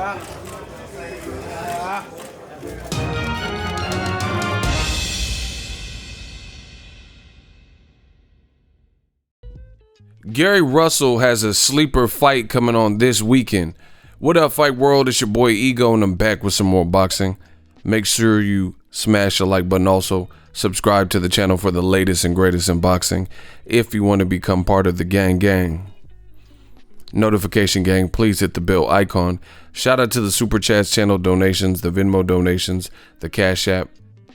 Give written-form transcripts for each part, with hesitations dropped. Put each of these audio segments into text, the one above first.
Gary Russell has a sleeper fight coming on this weekend. What up, Fight World? It's your boy Ego, and I'm back with some more boxing. Make sure you smash the like button. Also, subscribe to the channel for the latest and greatest in boxing if you want to become part of the gang. Notification gang, please hit the bell icon. Shout out to the Super Chats channel donations, the Venmo donations, the Cash App,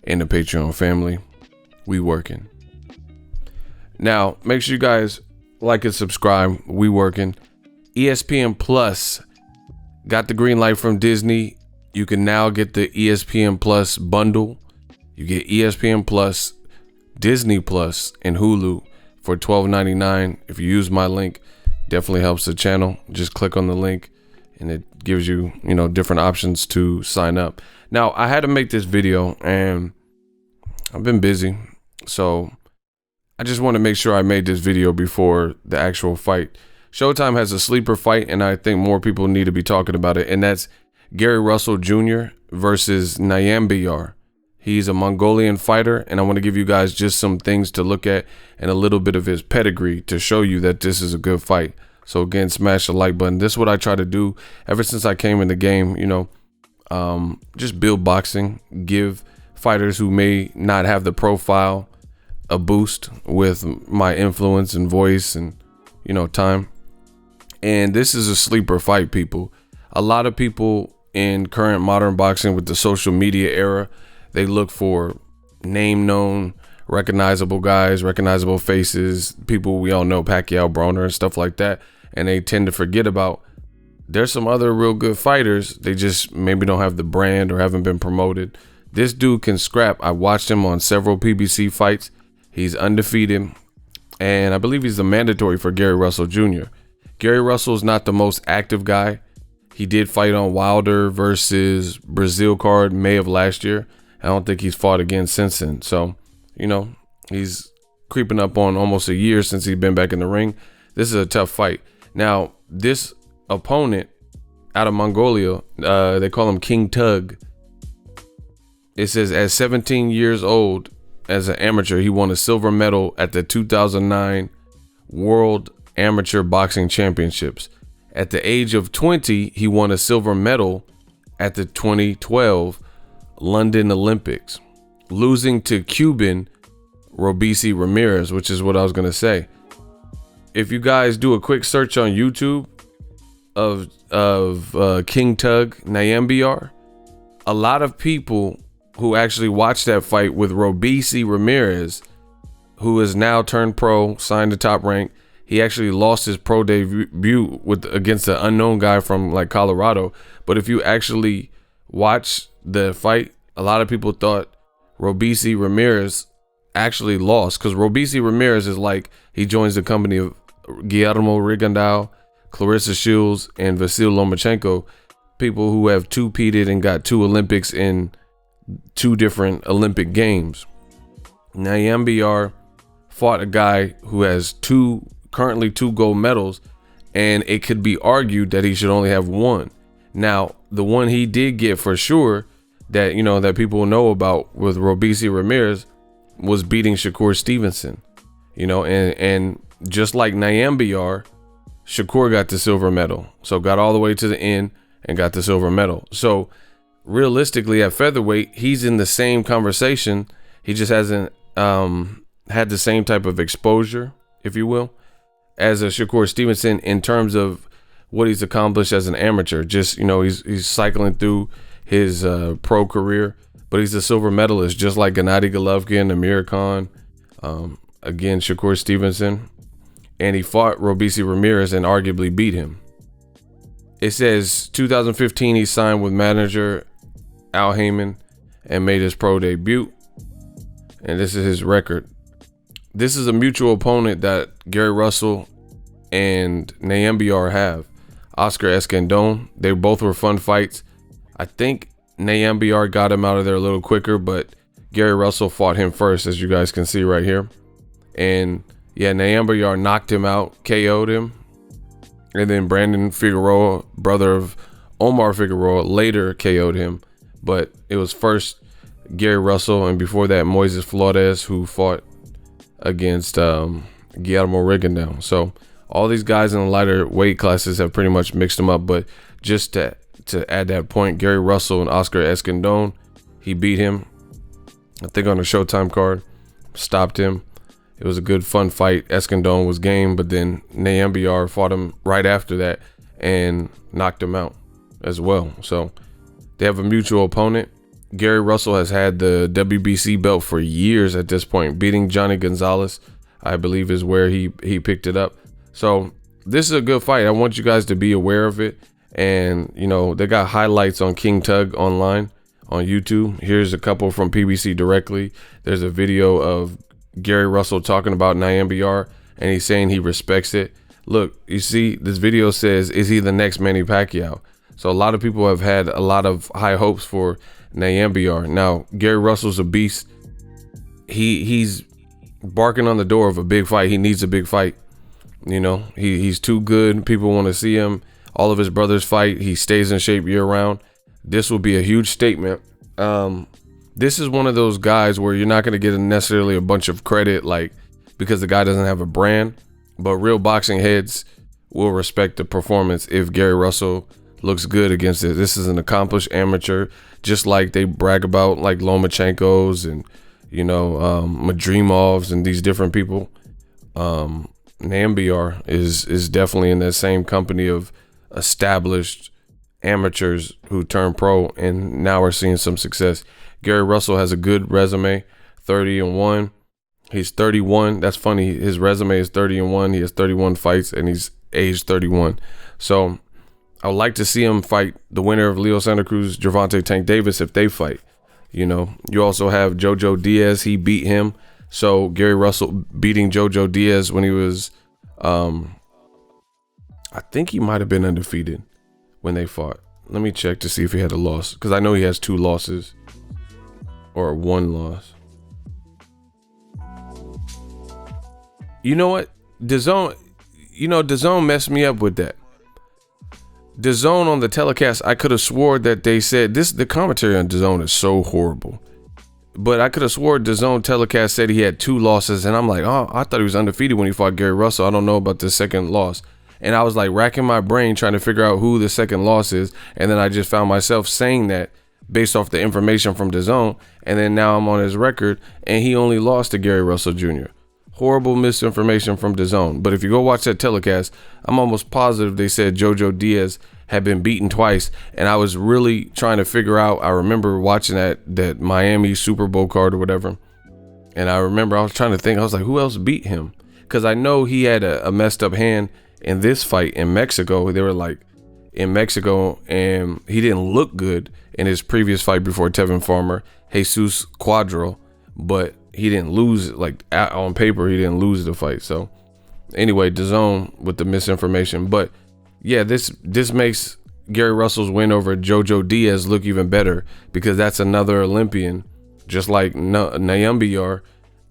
and the Patreon family. We working. Now, make sure you guys like and subscribe. We working. ESPN Plus got the green light from Disney. You can now get the ESPN Plus bundle. You get ESPN Plus, Disney Plus, and Hulu for $12.99. If you use my link, definitely helps the channel. Just click on the link and it gives you, different options to sign up. Now, I had to make this video and I've been busy, so I just want to make sure I made this video before the actual fight. Showtime has a sleeper fight, and I think more people need to be talking about it, and that's Gary Russell Jr. versus Nyambiyar. He's a Mongolian fighter, and I want to give you guys just some things to look at and a little bit of his pedigree to show you that this is a good fight. So again, smash the like button. This is what I try to do ever since I came in the game, just build boxing, give fighters who may not have the profile a boost with my influence and voice and, time. And this is a sleeper fight, people. A lot of people in current modern boxing with the social media era, they look for name known, recognizable guys, recognizable faces, people we all know, Pacquiao, Broner, and stuff like that. And they tend to forget about there's some other real good fighters. They just maybe don't have the brand or haven't been promoted. This dude can scrap. I watched him on several PBC fights. He's undefeated, and I believe he's the mandatory for Gary Russell Jr. Gary Russell is not the most active guy. He did fight on Wilder versus Brazil card May of last year. I don't think he's fought again since then. So, he's creeping up on almost a year since he's been back in the ring. This is a tough fight. Now, this opponent out of Mongolia, they call him King Tug. It says at 17 years old, as an amateur, he won a silver medal at the 2009 World Amateur Boxing Championships. At the age of 20, he won a silver medal at the 2012 London Olympics, losing to Cuban Robeisy Ramirez, which is what I was going to say. If you guys do a quick search on YouTube of King Tug Nyambiyar, a lot of people who actually watched that fight with Robeisy Ramirez, who is now turned pro, signed to Top Rank. He actually lost his pro debut against an unknown guy from like Colorado. But if you actually watch the fight, a lot of people thought Robeisy Ramirez actually lost, because Robeisy Ramirez is like, he joins the company of Guillermo Rigondeaux, Clarissa Shields, and Vasyl Lomachenko, people who have two-peated and got 2 Olympics in 2 different Olympic games. Nyambiyar fought a guy who has currently 2 gold medals, and it could be argued that he should only have 1. Now, the one he did get for sure that that people know about with Robeisy Ramirez was beating Shakur Stevenson. And just like Nyambiyar, Shakur got the silver medal, so got all the way to the end and got the silver medal. So realistically, at featherweight, he's in the same conversation. He just hasn't had the same type of exposure, if you will, as a Shakur Stevenson in terms of what he's accomplished as an amateur. Just, he's cycling through his pro career, but he's a silver medalist, just like Gennady Golovkin, Amir Khan, again, Shakur Stevenson. And he fought Robeisy Ramirez and arguably beat him. It says 2015, he signed with manager Al Heyman and made his pro debut. And this is his record. This is a mutual opponent that Gary Russell and Nyambiyar have. Oscar Escandón. They both were fun fights. I think Nyambiyar got him out of there a little quicker, but Gary Russell fought him first, as you guys can see right here. And yeah, Nyambiyar knocked him out, KO'd him. And then Brandon Figueroa, brother of Omar Figueroa later KO'd him, but it was first Gary Russell, and before that Moises Flores, who fought against Guillermo Rigondeaux. So all these guys in the lighter weight classes have pretty much mixed them up. But just to add that point, Gary Russell and Oscar Escandón, he beat him, I think, on a Showtime card, stopped him. It was a good, fun fight. Escandón was game, but then Nayambiar fought him right after that and knocked him out as well. So they have a mutual opponent. Gary Russell has had the WBC belt for years at this point, beating Johnny Gonzalez, I believe, is where he picked it up. So this is a good fight. I want you guys to be aware of it. And, you know, they got highlights on King Tug online on YouTube. Here's a couple from PBC directly. There's a video of Gary Russell talking about Nayambiar, and he's saying he respects it. Look, you see, this video says, is he the next Manny Pacquiao? So a lot of people have had a lot of high hopes for Nayambiar. Now, Gary Russell's a beast. He's barking on the door of a big fight. He needs a big fight. You know, he's too good. People want to see him. All of his brothers fight. He stays in shape year round. This will be a huge statement. This is one of those guys where you're not going to get necessarily a bunch of credit, like, because the guy doesn't have a brand, but real boxing heads will respect the performance if Gary Russell looks good against it. This is an accomplished amateur, just like they brag about, like Lomachenko's and, you know, Madrimovs and these different people. Nayambiar is definitely in that same company of established amateurs who turned pro and now are seeing some success. Gary Russell has a good resume, 30-1. He's 31. That's funny. His resume is 30-1. He has 31 fights and he's age 31. So I would like to see him fight the winner of Leo Santa Cruz, Gervonta Tank Davis, if they fight. You know, you also have Jojo Diaz. He beat him. So Gary Russell beating Jojo Diaz when he was, I think he might have been undefeated when they fought. Let me check to see if he had a loss, because I know he has 2 losses or 1 loss. You know what? DAZN messed me up with that. DAZN on the telecast, I could have swore that they said this. The commentary on DAZN is so horrible, but I could have swore DAZN telecast said he had 2 losses, and I'm like, oh, I thought he was undefeated when he fought Gary Russell. I don't know about the second loss. And I was like racking my brain trying to figure out who the second loss is, and then I just found myself saying that based off the information from DAZN, and then now I'm on his record, and he only lost to Gary Russell Jr. Horrible misinformation from DAZN. But if you go watch that telecast, I'm almost positive they said Jojo Diaz had been beaten twice, and I was really trying to figure out. I remember watching that Miami Super Bowl card or whatever, and I remember I was trying to think. I was like, who else beat him? Because I know he had a messed up hand in this fight in Mexico. They were like in Mexico, and he didn't look good in his previous fight before Tevin Farmer, Jesus Cuadro, but he didn't lose, like on paper, he didn't lose the fight. So anyway, DAZN with the misinformation. But yeah, this makes Gary Russell's win over Jojo Diaz look even better, because that's another Olympian, just like Nayambiar,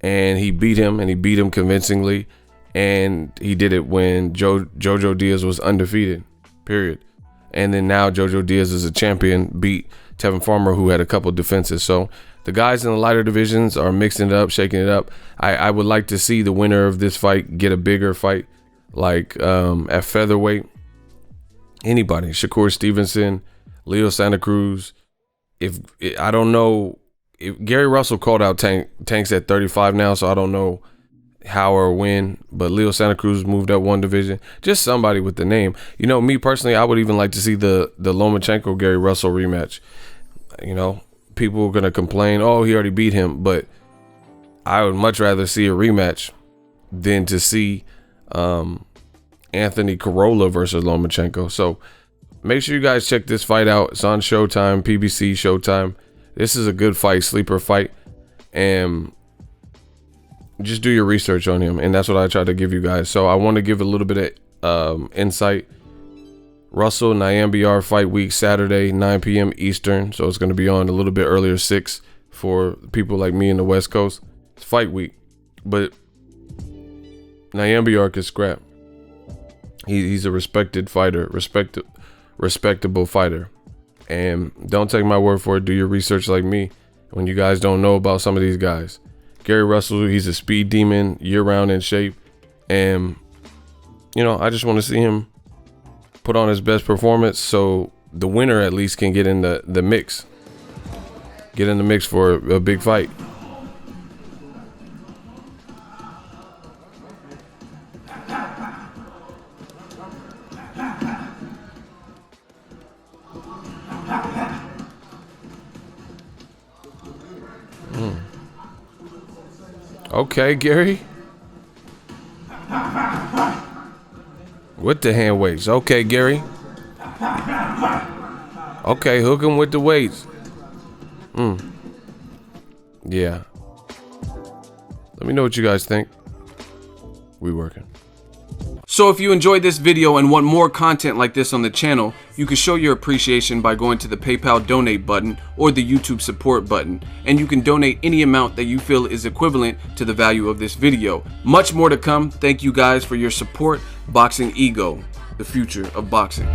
and he beat him convincingly, and he did it when Jojo Diaz was undefeated, period. And then now Jojo Diaz is a champion, beat Tevin Farmer, who had a couple defenses. So the guys in the lighter divisions are mixing it up, shaking it up. I would like to see the winner of this fight get a bigger fight, like at featherweight. Anybody, Shakur Stevenson, Leo Santa Cruz. I don't know if Gary Russell called out Tank's at 35 now, so I don't know how or when, but Leo Santa Cruz moved up 1 division. Just somebody with the name. You know, me personally, I would even like to see the Lomachenko Gary Russell rematch. You know, people are gonna complain, oh, he already beat him, but I would much rather see a rematch than to see Anthony Corolla versus Lomachenko. So make sure you guys check this fight out. It's on Showtime, PBC Showtime. This is a good fight, sleeper fight, and just do your research on him, and that's what I try to give you guys. So I want to give a little bit of insight. Russell Nayambiar fight week, Saturday, 9 p.m. Eastern. So it's going to be on a little bit earlier, 6 for people like me in the West Coast. It's fight week, but Nayambiar can scrap. He's a respected fighter, respectable fighter. And don't take my word for it. Do your research like me when you guys don't know about some of these guys. Gary Russell, he's a speed demon, year-round in shape. And, you know, I just want to see him put on his best performance so the winner at least can get in the mix. Get in the mix for a big fight. Okay, Gary. With the hand weights. Okay, Gary. Okay, hook him with the weights. Yeah. Let me know what you guys think. We working. So if you enjoyed this video and want more content like this on the channel, you can show your appreciation by going to the PayPal donate button or the YouTube support button, and you can donate any amount that you feel is equivalent to the value of this video. Much more to come. Thank you guys for your support. Boxing Ego, the future of boxing.